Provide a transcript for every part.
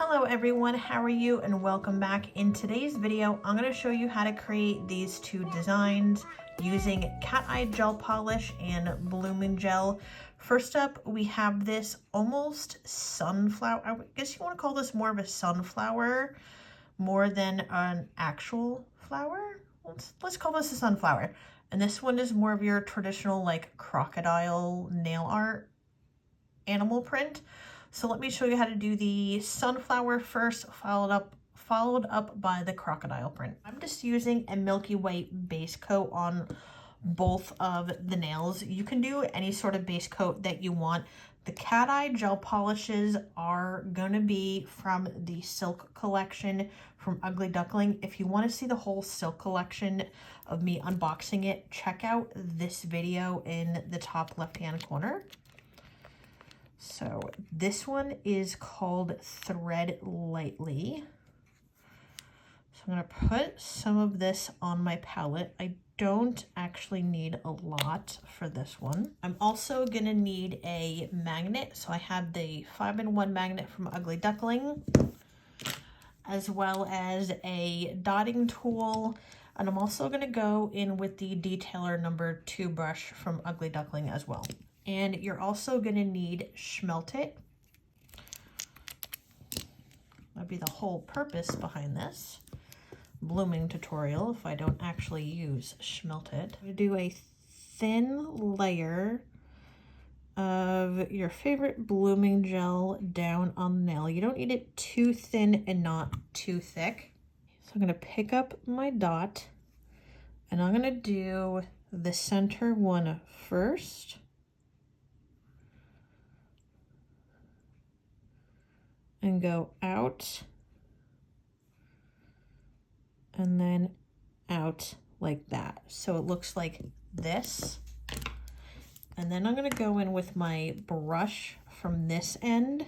Hello everyone, how are you and welcome back. In today's video, I'm going to show you how to create these two designs using cat eye gel polish and blooming gel. First up, we have this almost sunflower, I guess you want to call this more of a sunflower more than an actual flower. Let's call this a sunflower. And this one is more of your traditional like crocodile nail art animal print. So let me show you how to do the sunflower first, followed up by the crocodile print. I'm just using a milky white base coat on both of the nails. You can do any sort of base coat that you want. The cat eye gel polishes are gonna be from the Silk collection from Ugly Duckling. If you want to see the whole Silk collection of me unboxing it, check out this video in the top left-hand corner. So this one is called Thread Lightly. So I'm going to put some of this on my palette. I don't actually need a lot for this one. I'm also going to need a magnet. So I have the 5-in-1 magnet from Ugly Duckling, as well as a dotting tool. And I'm also going to go in with the Detailer number 2 brush from Ugly Duckling as well. And you're also going to need Schmelt It. That'd be the whole purpose behind this blooming tutorial if I don't actually use Schmelt It. I'm going to do a thin layer of your favorite blooming gel down on the nail. You don't need it too thin and not too thick. So I'm going to pick up my dot and I'm going to do the center one first. And go out and then out like that. So it looks like this. And then I'm going to go in with my brush from this end.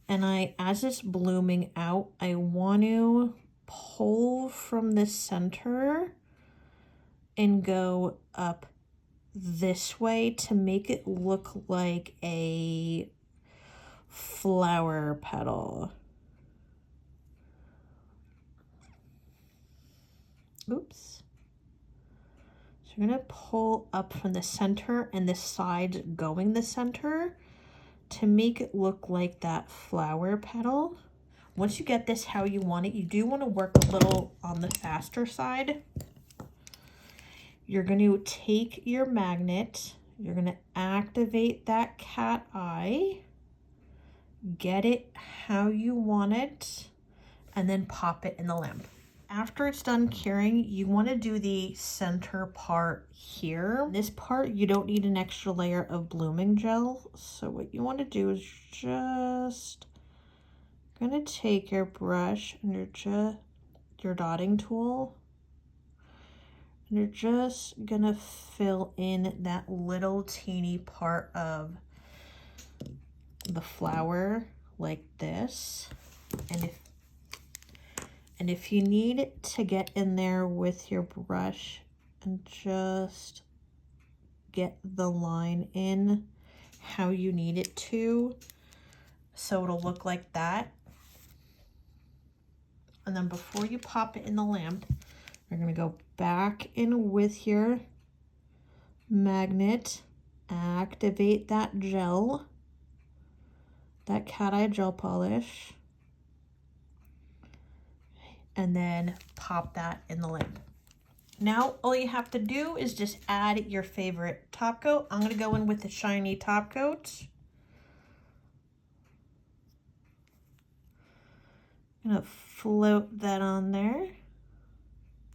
And as it's blooming out, I want to pull from the center and go up this way to make it look like a flower petal. Oops. So you're going to pull up from the center and the sides going the center to make it look like that flower petal. Once you get this how you want it, you do want to work a little on the faster side. You're going to take your magnet, you're going to activate that cat eye, get it how you want it, and then pop it in the lamp. After it's done curing, you want to do the center part here. This part, you don't need an extra layer of blooming gel. So what you want to do is just gonna take your brush and your dotting tool, and you're just gonna fill in that little teeny part of the flower like this. And if you need to get in there with your brush and just get the line in how you need it to, so it'll look like that. And then before you pop it in the lamp, you're going to go back in with your magnet, activate that gel, that cat eye gel polish, and then pop that in the lamp. Now all you have to do is just add your favorite top coat. I'm going to go in with the shiny top coat. I'm going to float that on there.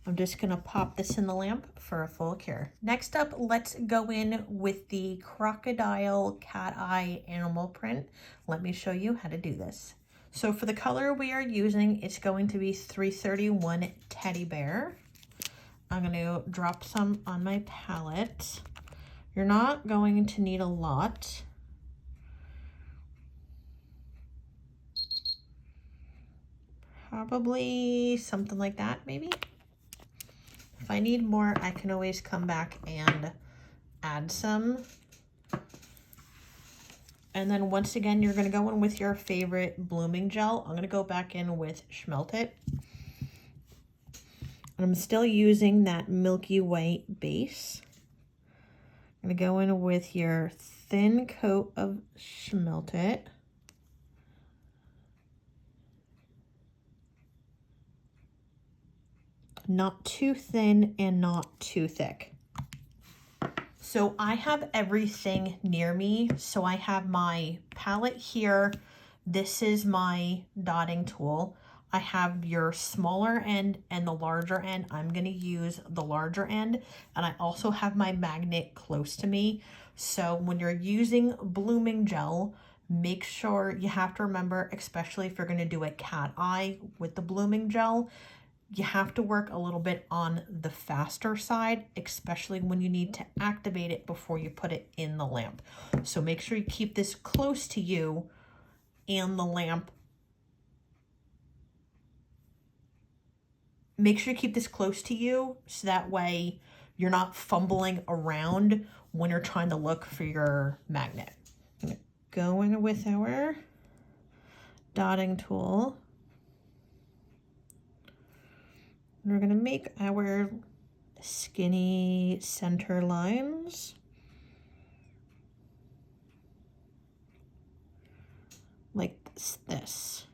I'm just going to pop this in the lamp for a full cure. Next up, let's go in with the crocodile cat eye animal print. Let me show you how to do this. So for the color we are using, it's going to be 331 Teddy Bear. I'm going to drop some on my palette. You're not going to need a lot. Probably something like that, maybe. If I need more, I can always come back and add some. And then once again, you're going to go in with your favorite blooming gel. I'm going to go back in with Schmelt It. And I'm still using that milky white base. I'm going to go in with your thin coat of Schmelt It. Not too thin and not too thick. So I have everything near me. So I have my palette here. This is my dotting tool. I have your smaller end and the larger end. I'm going to use the larger end. And I also have my magnet close to me. So when you're using blooming gel, make sure you have to remember, especially if you're going to do a cat eye with the blooming gel, you have to work a little bit on the faster side, especially when you need to activate it before you put it in the lamp. So make sure you keep this close to you and the lamp. Make sure you keep this close to you so that way you're not fumbling around when you're trying to look for your magnet. Go in with our dotting tool. We're going to make our skinny center lines like this.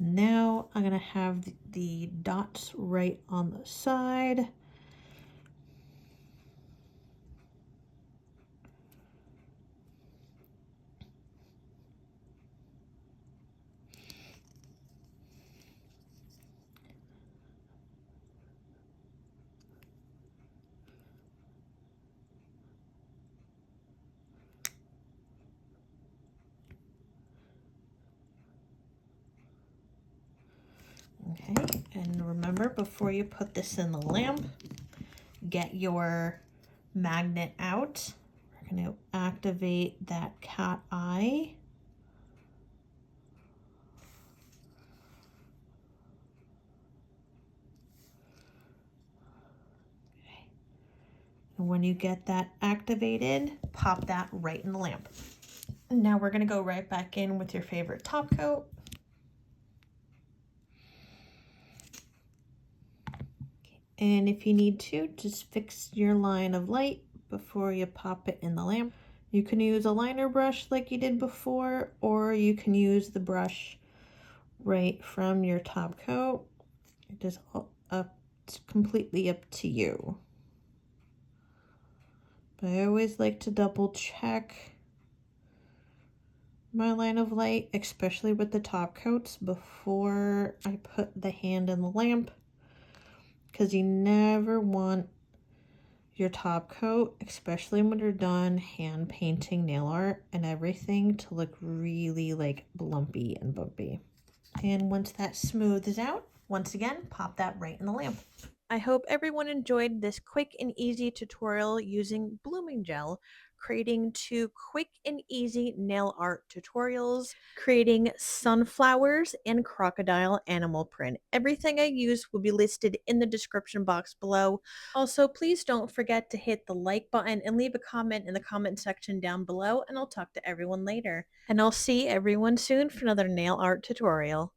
Now I'm going to have the dots right on the side. Okay, and remember, before you put this in the lamp, get your magnet out. We're going to activate that cat eye. Okay. And when you get that activated, pop that right in the lamp. Now we're going to go right back in with your favorite top coat. And if you need to, just fix your line of light before you pop it in the lamp. You can use a liner brush like you did before, or you can use the brush right from your top coat. It is it's completely up to you. But I always like to double check my line of light, especially with the top coats, before I put the hand in the lamp, because you never want your top coat, especially when you're done hand painting nail art and everything, to look really like lumpy and bumpy. And once that smooths out, once again, pop that right in the lamp. I hope everyone enjoyed this quick and easy tutorial using blooming gel, creating 2 quick and easy nail art tutorials, creating sunflowers and crocodile animal print. Everything I use will be listed in the description box below. Also, please don't forget to hit the like button and leave a comment in the comment section down below, and I'll talk to everyone later. And I'll see everyone soon for another nail art tutorial.